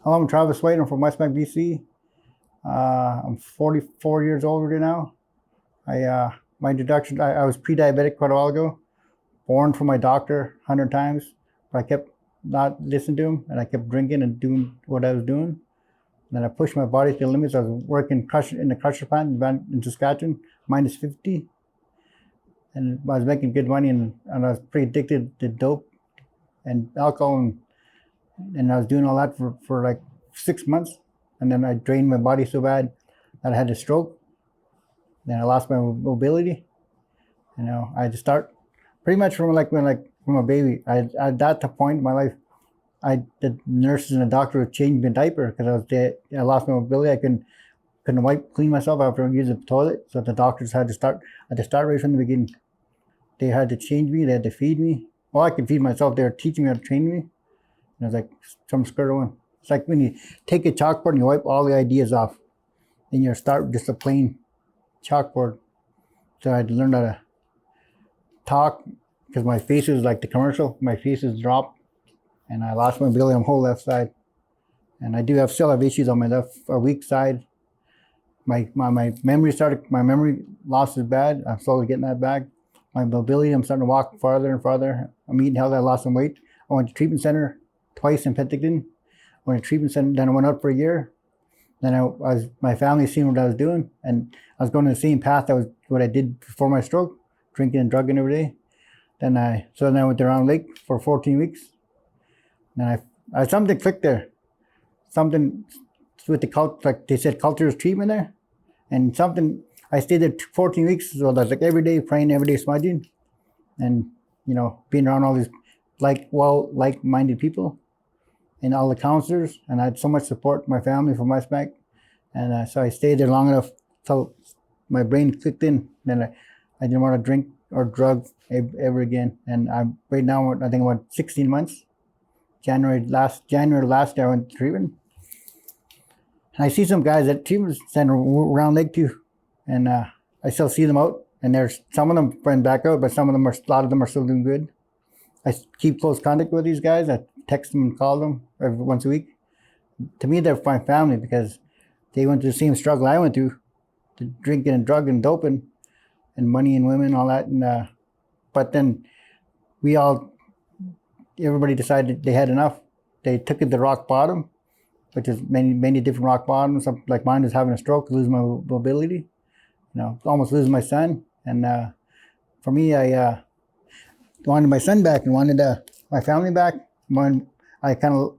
Hello, I'm Travis Swite. I'm from Westbank, BC. I'm 44 years old right now. My introduction, I was pre-diabetic quite a while ago, warned from my doctor 100 times, but I kept not listening to him, and I kept drinking and doing what I was doing. And then I pushed my body to the limits. I was working in the crusher plant in Saskatchewan, minus 50, and I was making good money, and I was pretty addicted to dope and alcohol, and I was doing all that for like 6 months, and then I drained my body so bad that I had a stroke. Then I lost my mobility. I had to start pretty much from from a baby. At that point in my life, the nurses and the doctor would change my diaper because I lost my mobility. I couldn't clean myself after I used the toilet, so the doctors had to start right from the beginning. They had to change me. They had to feed me. Well, I could feed myself. They were teaching me how to train me. And I was like, from square one. It's like when you take a chalkboard and you wipe all the ideas off, then you start with just a plain chalkboard. So I had to learn how to talk because my face is like the commercial. My face is dropped, and I lost my ability on the whole left side. And I still have issues on my weak side. My memory loss is bad. I'm slowly getting that back. My mobility, I'm starting to walk farther and farther. I'm eating healthy. I lost some weight. I went to treatment center twice in Penticton. I went to treatment center, then I went out for a year. Then my family seen what I was doing, and I was going the same path that was what I did before my stroke, drinking and drugging every day. Then I went to Round Lake for 14 weeks. Then something clicked there. Something with the cult, like they said, culture is treatment there, and something. I stayed there 14 weeks, so I was like every day praying, every day smudging, and being around all these like-minded people, and all the counselors, and I had so much support from my family from Westbank, and so I stayed there long enough till my brain clicked in. Then I didn't want to drink or drug ever again, and I'm right now I think about 16 months. January last year I went to treatment, and I see some guys at treatment center around Lake too, and I still see them out, and there's some of them went back out, but a lot of them are still doing good. I keep close contact with these guys. I text them and call them once a week. To me, they're my family because they went through the same struggle I went through, to drinking and drugging and doping and money and women and all that. And but then everybody decided they had enough. They took it to rock bottom, which is many different rock bottoms. Like mine is having a stroke, losing my mobility, almost losing my son. And for me, I wanted my son back and wanted my family back. When I kind of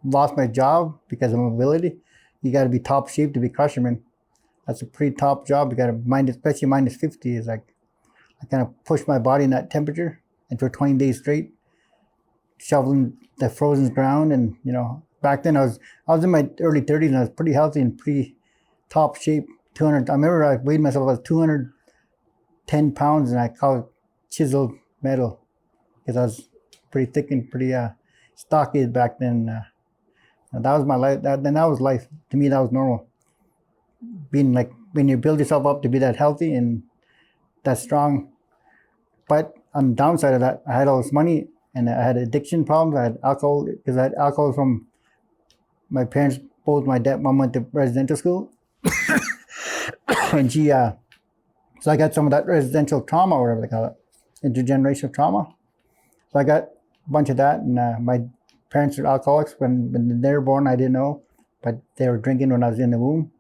lost my job because of mobility, you got to be top shape to be crusherman. That's a pretty top job. You got to especially minus 50 is like, I kind of pushed my body in that temperature, and for 20 days straight, shoveling the frozen ground. And back then I was in my early 30s, and I was pretty healthy and pretty top shape. I remember I weighed myself about 210 pounds, and I called it chiseled metal because I was pretty thick and pretty stocky back then. That was my life. That was life. To me, that was normal. Being like, when you build yourself up to be that healthy and that strong. But on the downside of that, I had all this money, and I had addiction problems. I had alcohol, because I had alcohol from my parents. Both my mom went to residential school, and so I got some of that residential trauma, or whatever they call it, intergenerational trauma. So I got a bunch of that, and my parents are alcoholics. When they were born, I didn't know, but they were drinking when I was in the womb.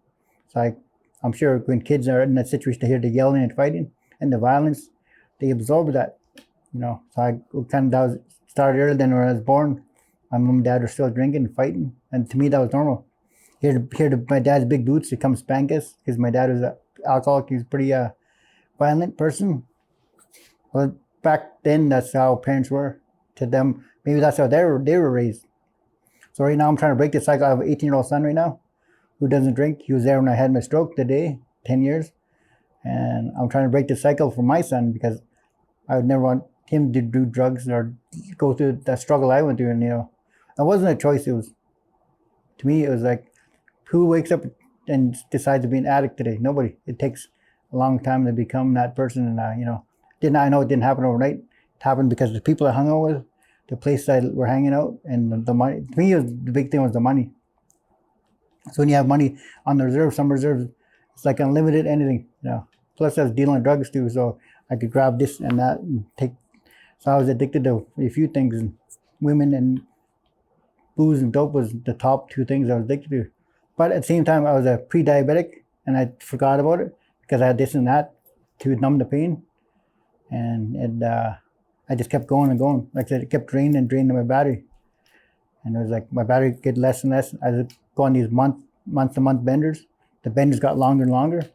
So I'm sure when kids are in that situation, they hear the yelling and fighting and the violence, they absorb that, So that started earlier than when I was born. My mom and dad were still drinking and fighting, and to me that was normal. Hear my dad's big boots to come spank us because my dad was an alcoholic. He was a pretty violent person. Well, back then, that's how parents were to them. Maybe that's how they were raised. So right now, I'm trying to break the cycle. I have an 18-year-old son right now who doesn't drink. He was there when I had my stroke today, 10 years. And I'm trying to break the cycle for my son because I would never want him to do drugs or go through that struggle I went through. And, it wasn't a choice. To me, it was like, who wakes up and decides to be an addict today? Nobody. It takes a long time to become that person. And, I know it didn't happen overnight. It happened because the people I hung out with, the place I were hanging out, and the money. To me, the big thing was the money. So when you have money on the reserve, some reserves, it's like unlimited anything, you know. Plus I was dealing drugs too, so I could grab this and that and take. So I was addicted to a few things, and women and booze and dope was the top two things I was addicted to. But at the same time, I was a pre-diabetic, and I forgot about it because I had this and that to numb the pain, and I just kept going and going. Like I said, it kept draining and draining my battery, and it was like my battery get less and less. I would go on these month-to-month benders. The benders got longer and longer.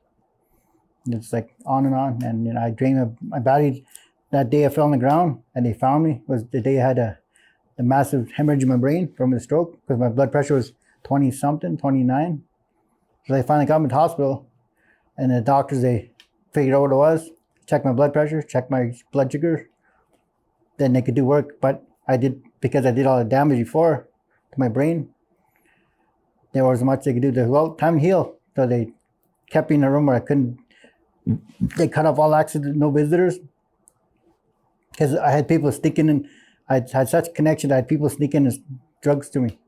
And it's like on, and you know, I drained my battery. That day I fell on the ground and they found me was the day I had a massive hemorrhage in my brain from a stroke because my blood pressure was 20 something, 29. So they finally got me to the hospital, and the doctors, they figured out what it was, checked my blood pressure, checked my blood sugar, then they could do work. But because I did all the damage before to my brain, there wasn't much they could do. Well, time to heal. So they kept me in a room where they cut off all access to no visitors. Because I had people sneaking in, I had such a connection, I had people sneaking in drugs to me.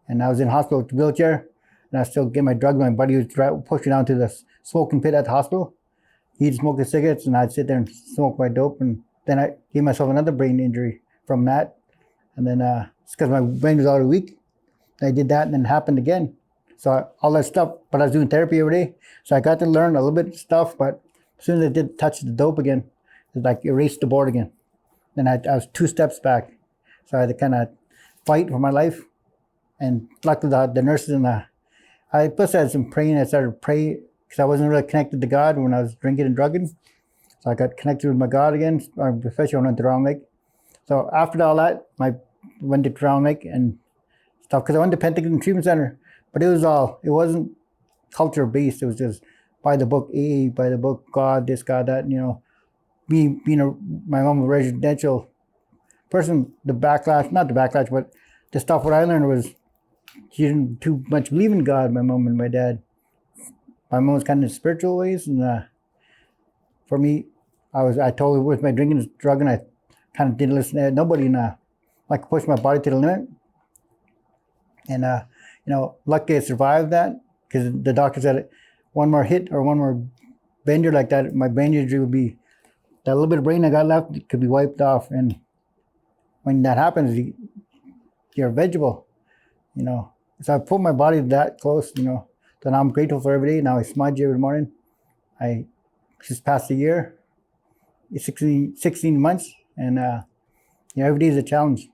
And I was in hospital with a wheelchair, and I still get my drugs. My buddy would push me down to the smoking pit at the hospital. He'd smoke the cigarettes, and I'd sit there and smoke my dope. And then I gave myself another brain injury from that. And then it's because my brain was already weak. I did that, and then it happened again. So all that stuff, but I was doing therapy every day. So I got to learn a little bit of stuff, but as soon as I did touch the dope again, it like erased the board again. Then I was 2 steps back. So I had to kind of fight for my life. And luckily the nurses and I plus I had some praying. I started to pray because I wasn't really connected to God when I was drinking and drugging. So I got connected with my God again, especially when I went to Round Lake. So after all that, I went to Round Lake and stuff because I went to Pentagon Treatment Center. But it wasn't culture based. It was just by the book AA, by the book God, this, God, that, you know. My mom was a residential person, not the backlash, but the stuff what I learned was she didn't too much believe in God, my mom and my dad. My mom was kind of spiritual ways, and for me, I totally with my drinking and drugging, I kind of didn't listen to nobody, and like push my body to the limit. And you know, luckily I survived that because the doctor said one more hit or one more bender like that, my brain injury would be. That little bit of brain I got left could be wiped off, and when that happens, you're a vegetable, you know. So I put my body that close, you know. So now I'm grateful for every day. Now I smudge every morning. I just passed a year, 16 months, and you know, every day is a challenge.